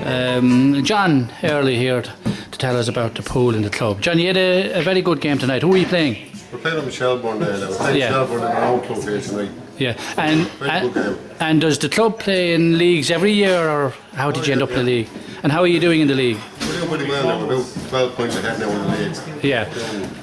John Early here to tell us about the pool in the club. John, you had a very good game tonight. Who are you playing? We're playing up in Shelbourne there now. We're playing Shelbourne in our own club here tonight. Yeah, Very good game. and does the club play in leagues every year, or how did you end up in the league? And how are you doing in the league? We're doing pretty well now. We're about 12 points ahead now in the league. Yeah.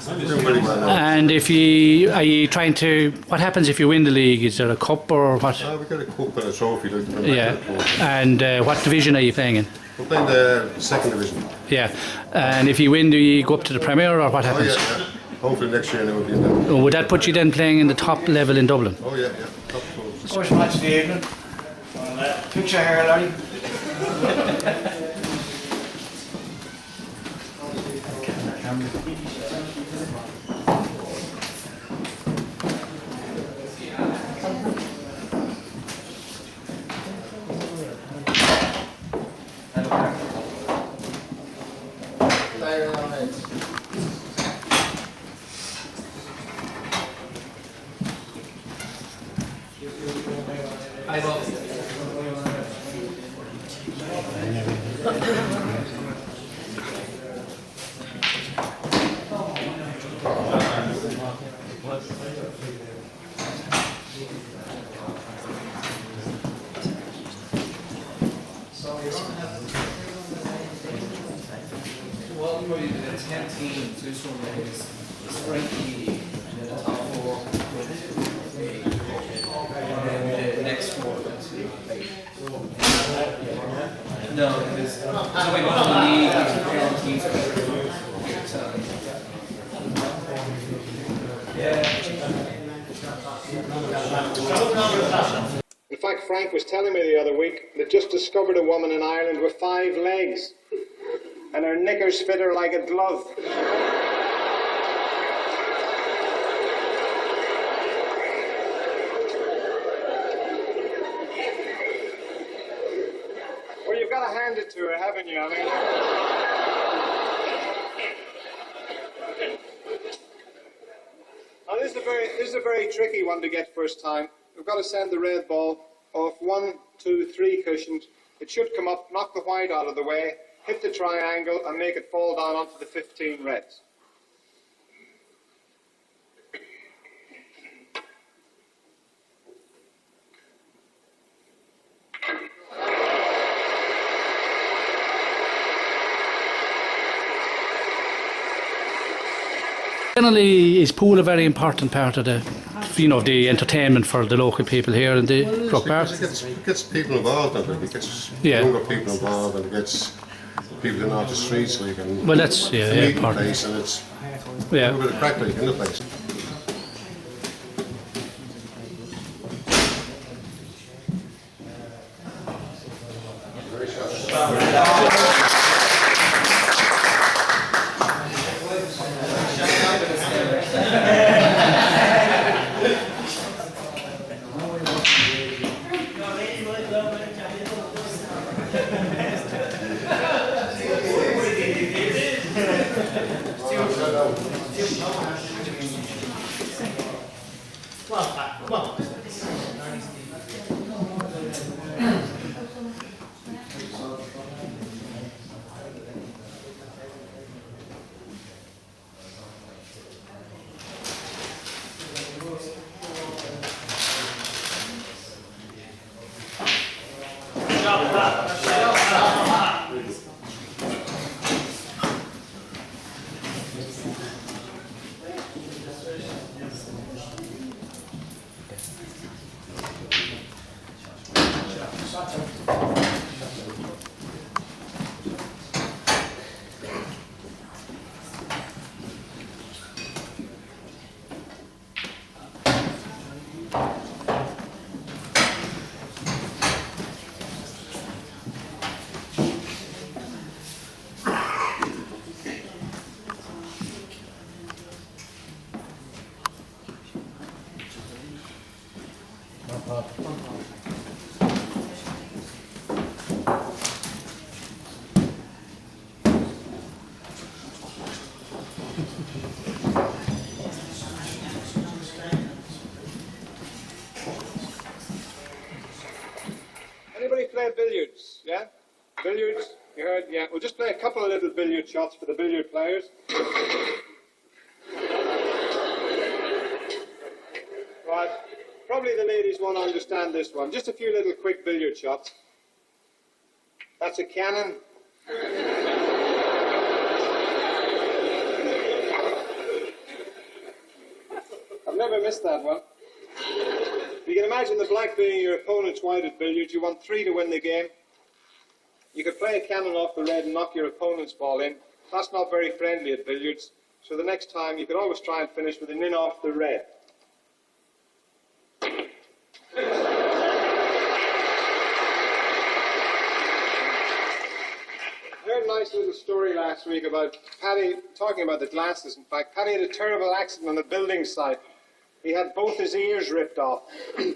We're doing pretty well now. And are you trying to? What happens if you win the league? Is there a cup or what? We got a cup and a trophy. Yeah. And what division are you playing in? We're playing the second division. Yeah. And if you win, do you go up to the Premier, or what happens? Yeah. Hopefully next year we'll be in there. Would that put you then playing in the top level in Dublin? Oh yeah. Top clubs. First match of the evening. Picture here, Larry. The 10 teams, this one is Frankie, and then the top four, and then the next four. No, there's only one league, there's 10 teams. In fact, Frank was telling me the other week that just discovered a woman in Ireland with 5 legs. And her knickers fit her like a glove. Well, you've got to hand it to her, haven't you? I mean, now, this is a very tricky one to get first time. We've got to send the red ball off 1, 2, 3 cushions. It should come up, knock the white out of the way, hit the triangle and make it fall down onto the 15 reds. Generally, is pool a very important part of the entertainment for the local people here in the Croke Park? It gets people involved in it. It gets younger people involved, and it gets people in off the streets, so you can well, that's meet part the place, and it's a yeah. bit of crack like in the place. Anybody play billiards? Yeah? Billiards, you heard? Yeah, we'll just play a couple of little billiard shots for the billiard players. Right, probably the ladies won't understand this one. Just a few little quick billiard shots. That's a cannon. I've never missed that one. You can imagine the black being your opponent's white at billiards. You want 3 to win the game. You could play a cannon off the red and knock your opponent's ball in. That's not very friendly at billiards. So the next time you could always try and finish with an in off the red. I heard a nice little story last week about Paddy, talking about the glasses in fact. Paddy had a terrible accident on the building site. He had both his ears ripped off. And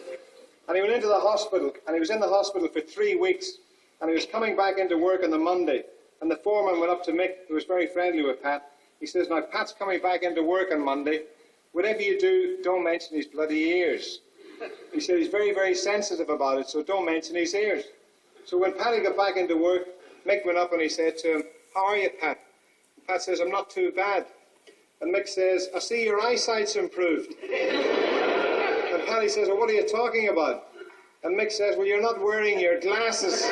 he went into the hospital, and he was in the hospital for 3 weeks. And he was coming back into work on the Monday. And the foreman went up to Mick, who was very friendly with Pat. He says, now Pat's coming back into work on Monday. Whatever you do, don't mention his bloody ears. He said he's very, very sensitive about it, so don't mention his ears. So when Paddy got back into work, Mick went up and he said to him, how are you, Pat? And Pat says, I'm not too bad. And Mick says, I see your eyesight's improved. And Paddy says, well, what are you talking about? And Mick says, well, you're not wearing your glasses.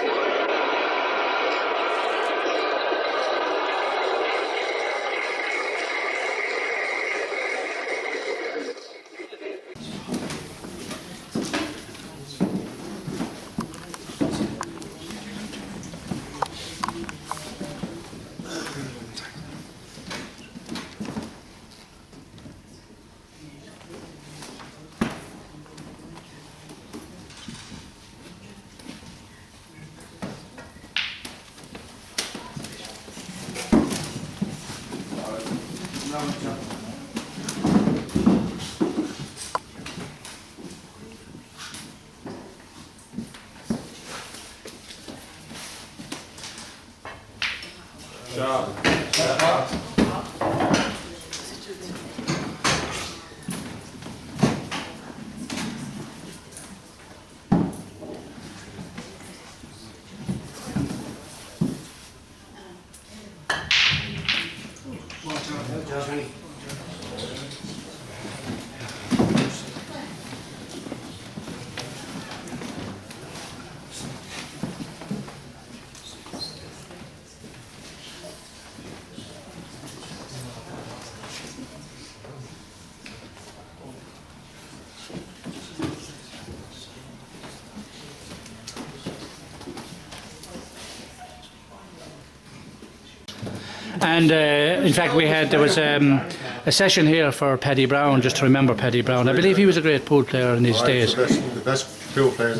And in fact, there was a session here for Paddy Brown, just to remember Paddy Brown. I believe he was a great pool player in his days. The best pool player.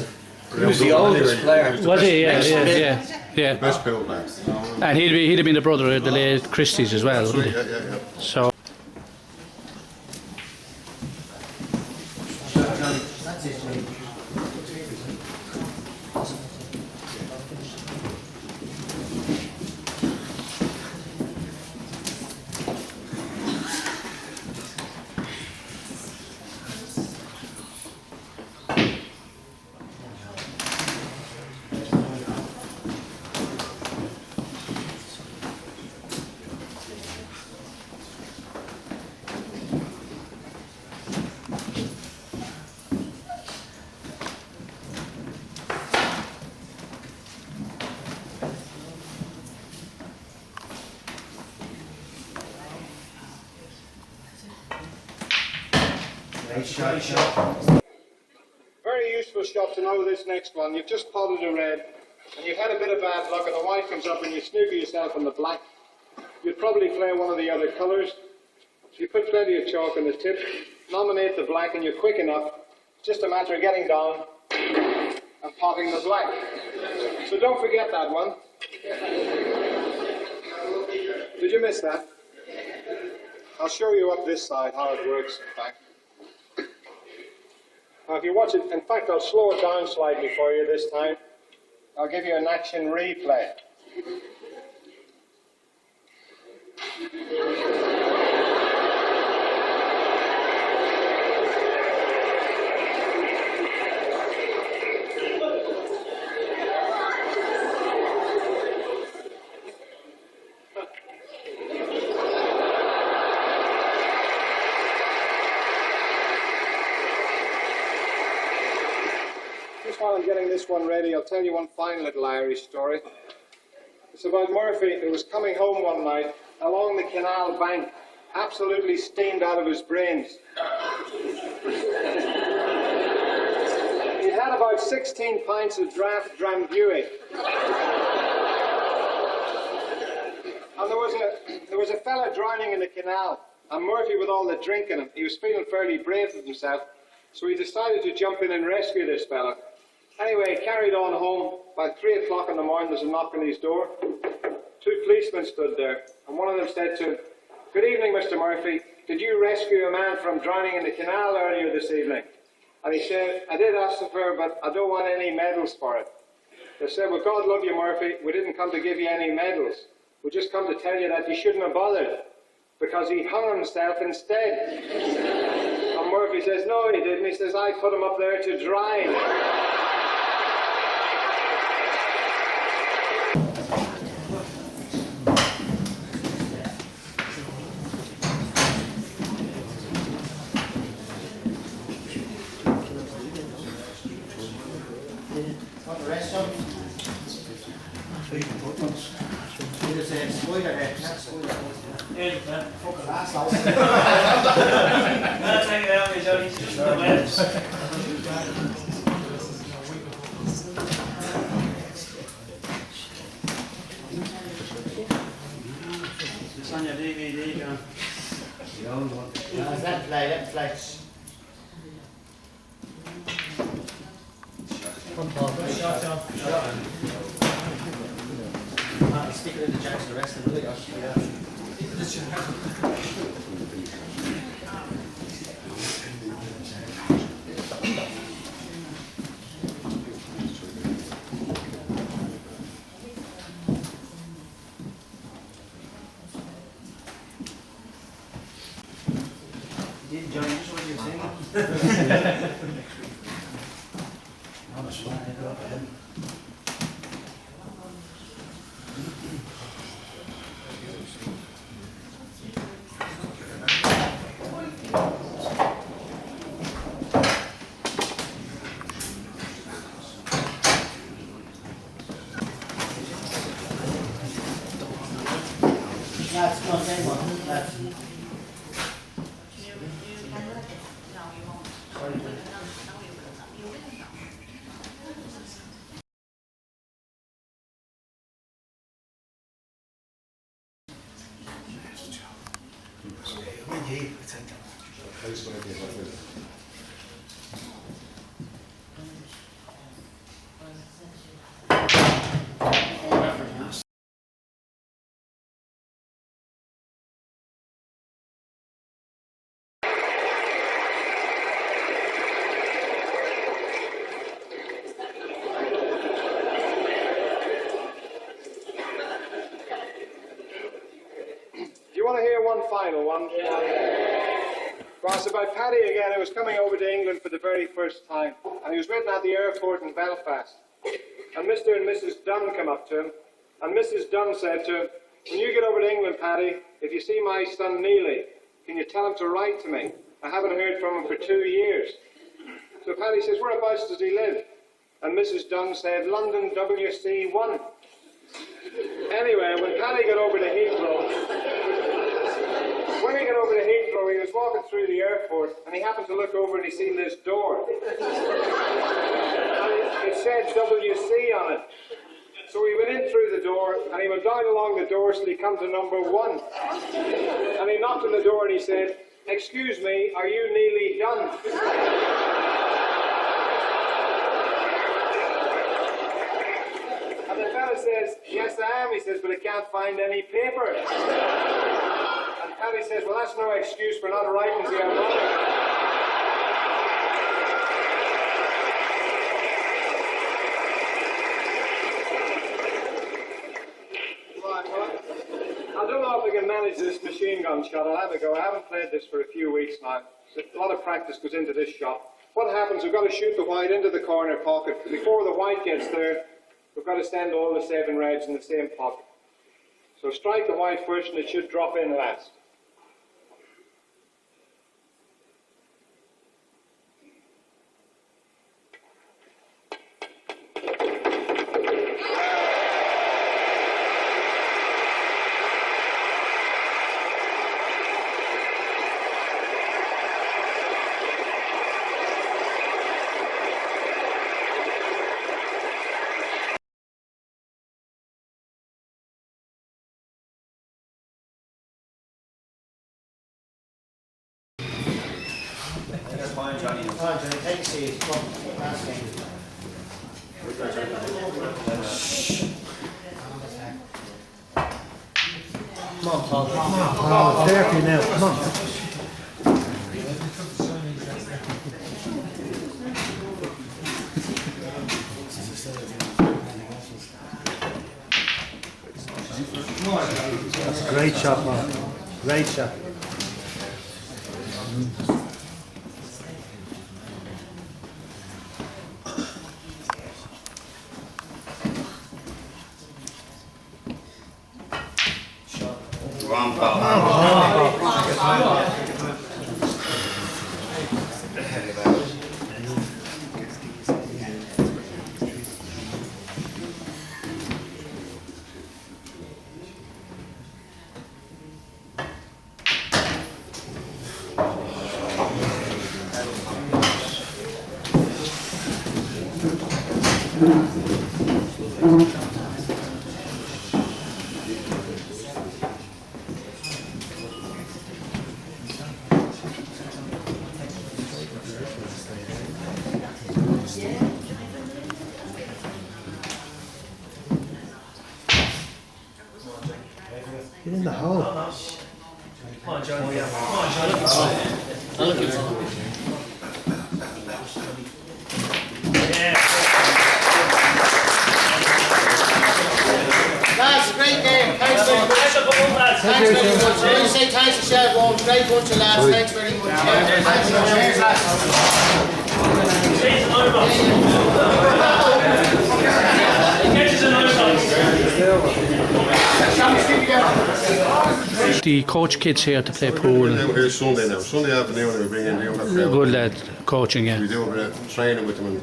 He was the oldest player. Was he? Yeah. The best pool player. And he'd have been the brother of the late Christie's as well, wouldn't he? Yeah. So. Very useful shot to know this next one. You've just potted a red, and you've had a bit of bad luck, and the white comes up, and you snooker yourself on the black. You'd probably play one of the other colours. So you put plenty of chalk on the tip, nominate the black, and you're quick enough. It's just a matter of getting down and potting the black. So don't forget that one. Did you miss that? I'll show you up this side how it works, in fact. Now if you watch it, in fact I'll slow it down slightly for you this time. I'll give you an action replay. this one ready, I'll tell you one fine little Irish story. It's about Murphy, who was coming home one night along the canal bank, absolutely steamed out of his brains. He'd had about 16 pints of draft drambuie. And there was a fella drowning in the canal, and Murphy, with all the drink in him, he was feeling fairly brave with himself, so he decided to jump in and rescue this fella. Anyway, he carried on home. By 3 o'clock in the morning, there's a knock on his door. 2 policemen stood there, and one of them said to him, "Good evening, Mr. Murphy. Did you rescue a man from drowning in the canal earlier this evening?" And he said, "I did ask him for it, but I don't want any medals for it." They said, "Well, God love you, Murphy. We didn't come to give you any medals. We just come to tell you that you shouldn't have bothered, because he hung himself instead." And Murphy says, "No, he didn't." He says, "I put him up there to dry." Want the rest of them? There's a spoiler there, not spoiler. Fucking last house. That's hanging out with Johnny. Just the webs. It's on your DVD, John. The old one. Let it play. Stick it in the jacks the rest of the day. You didn't, Johnny, just what you were saying. That's not that one. That's You want to hear one final one? Well, it's about Paddy again, who was coming over to England for the very first time. And he was waiting at the airport in Belfast. And Mr. and Mrs. Dunn came up to him. And Mrs. Dunn said to him, "When you get over to England, Paddy, if you see my son Neely, can you tell him to write to me? I haven't heard from him for 2 years." So Paddy says, "Whereabouts does he live?" And Mrs. Dunn said, "London WC1. Anyway, when Paddy got over to Heathrow, he was walking through the airport, and he happened to look over and he seen this door. And it said WC on it. So he went in through the door, and he went down along the door till he come to number 1. And he knocked on the door and he said, "Excuse me, are you Neely Dunn?" And the fella says, "Yes, I am." He says, "But I can't find any paper." And Paddy says, "Well, that's no excuse for not writing to your mother." Right, well, I don't know if I can manage this machine gun shot. I'll have a go. I haven't played this for a few weeks now. So a lot of practice goes into this shot. What happens, we've got to shoot the white into the corner pocket. Before the white gets there, we've got to send all the 7 reds in the same pocket. So strike the white first and it should drop in last. Fine, Johnny. Come on, Johnny, take a seat. Come on, last game. Come on, Paul. Come on, Oh, it's there for you now. Come on. That's a great shot, man. Great shot. Get in the hole. Come on, Johnny. Come on, Johnny. Lads, great game. Thanks very much. Thanks very much. I want to say thanks to Shelbourne. Great bunch of lads. Thanks very much. Thanks The coach kids here to play pool. We're here Sunday now. Sunday afternoon we bring in the Good lad coaching, yeah. We do a bit of training with them and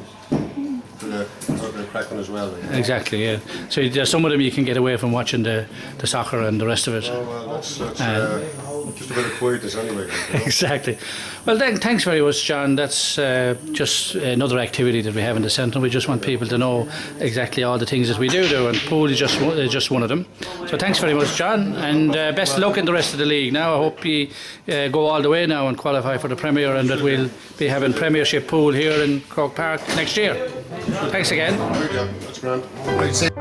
do a bit of cracking as well. Exactly, yeah. So there's some of them you can get away from watching the soccer and the rest of it. Oh well, that's just a bit of quietness anyway. Exactly. Well, then, thanks very much, John. That's just another activity that we have in the centre. We just want people to know exactly all the things that we do, and pool is just one of them. So thanks very much, John, and best of luck in the rest of the league. Now I hope you go all the way now and qualify for the Premier, and that we'll be having Premiership pool here in Croke Park next year. Thanks again. Good job. That's grand. Right,